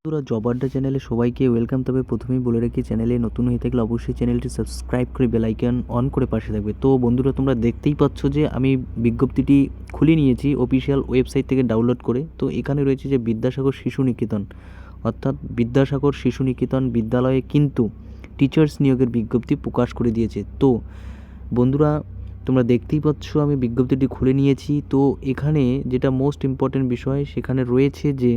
বন্ধুরা, জব আড্ডা চ্যানেলে সবাইকে ওয়েলকাম। তবে প্রথমেই বলে রাখি, চ্যানেলে নতুন হয়ে থাকলে অবশ্যই চ্যানেলটি সাবস্ক্রাইব করে বেল আইকন অন করে পাশে থাকবে। তো বন্ধুরা, তোমরা দেখতেই পাচ্ছ যে আমি বিজ্ঞপ্তিটি খুলে নিয়েছি অফিসিয়াল ওয়েবসাইট থেকে ডাউনলোড করে। তো এখানে রয়েছে যে বিদ্যাসাগর শিশু নিকেতন, অর্থাৎ বিদ্যাসাগর শিশু নিকেতন বিদ্যালয়ে কিন্তু টিচার্স নিয়োগের বিজ্ঞপ্তি প্রকাশ করে দিয়েছে। তো বন্ধুরা, তোমরা দেখতেই পাচ্ছ আমি বিজ্ঞপ্তিটি খুলে নিয়েছি। তো এখানে যেটা মোস্ট ইম্পর্টেন্ট বিষয় সেখানে রয়েছে যে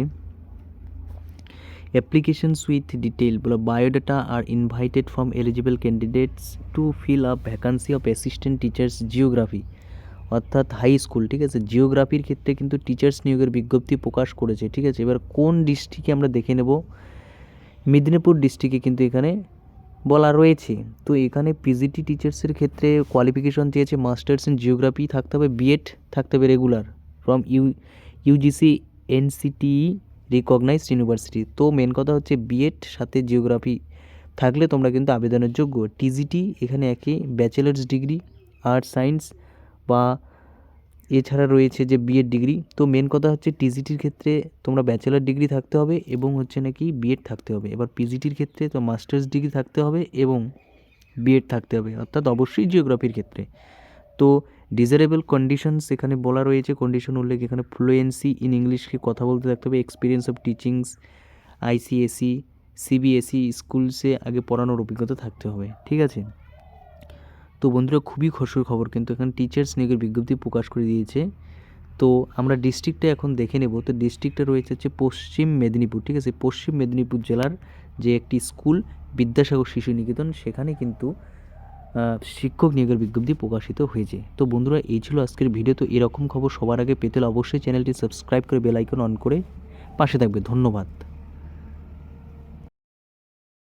applications with detail biodata are invited from eligible candidates to fill up vacancy of assistant teachers geography, অর্থাৎ হাই স্কুল। ঠিক আছে, জিওগ্রাফির ক্ষেত্রে কিন্তু টিচার্স নিয়োগের বিজ্ঞপ্তি প্রকাশ করেছে। ঠিক আছে, এবার কোন ডিস্ট্রিক্টে আমরা দেখে নেব। মেদিনীপুর ডিস্ট্রিক্টে কিন্তু এখানে বলা রয়েছে। তো এখানে পিজিটি টিচার্সের ক্ষেত্রে কোয়ালিফিকেশন চেয়েছে মাস্টার্স ইন জিওগ্রাফি থাকতে হবে, বিএড থাকতে হবে regular from UGC NCTE recognised university. তো মেন কথা হচ্ছে বিএড সাথে জিওগ্রাফি থাকলে তোমরা কিন্তু আবেদনের যোগ্য। টিজিটি এখানে একই ব্যাচেলার্স ডিগ্রি আর্টস সায়েন্স বা এছাড়া রয়েছে যে বিএড ডিগ্রি। তো মেন কথা হচ্ছে টিজিটির ক্ষেত্রে তোমরা ব্যাচেলার ডিগ্রি থাকতে হবে এবং হচ্ছে নাকি বিএড থাকতে হবে। এবার পিজিটির ক্ষেত্রে তো মাস্টার্স ডিগ্রি থাকতে হবে এবং বিএড থাকতে হবে, অর্থাৎ অবশ্যই জিওগ্রাফির ক্ষেত্রে। তো ডিজারেবল কন্ডিশনস এখানে বলা রয়েছে, কন্ডিশন উল্লেখ এখানে ফ্লুয়েন্সি ইন ইংলিশকে কথা বলতে থাকতে হবে, experience of teachings ICSE CBSE স্কুলসে আগে পড়ানোর অভিজ্ঞতা থাকতে হবে। ঠিক আছে, তো বন্ধুরা খুবই খুশির খবর, কিন্তু এখানে টিচার্স নিয়োগের বিজ্ঞপ্তি প্রকাশ করে দিয়েছে। তো আমরা ডিস্ট্রিক্টটা এখন দেখে নেব। তো ডিস্ট্রিক্টটা রয়েছে হচ্ছে পশ্চিম মেদিনীপুর। ঠিক আছে, পশ্চিম মেদিনীপুর জেলার যে একটি স্কুল বিদ্যাসাগর শিশু নিকেতন, সেখানে কিন্তু শিক্ষক নিয়োগের বিজ্ঞপ্তি প্রকাশিত হয়েছে। তো বন্ধুরা, এই ছিল আজকের ভিডিও। তো এরকম খবর সবার আগে পেতে হলে অবশ্যই চ্যানেলটি সাবস্ক্রাইব করে বেল আইকন অন করে পাশে থাকবে। ধন্যবাদ।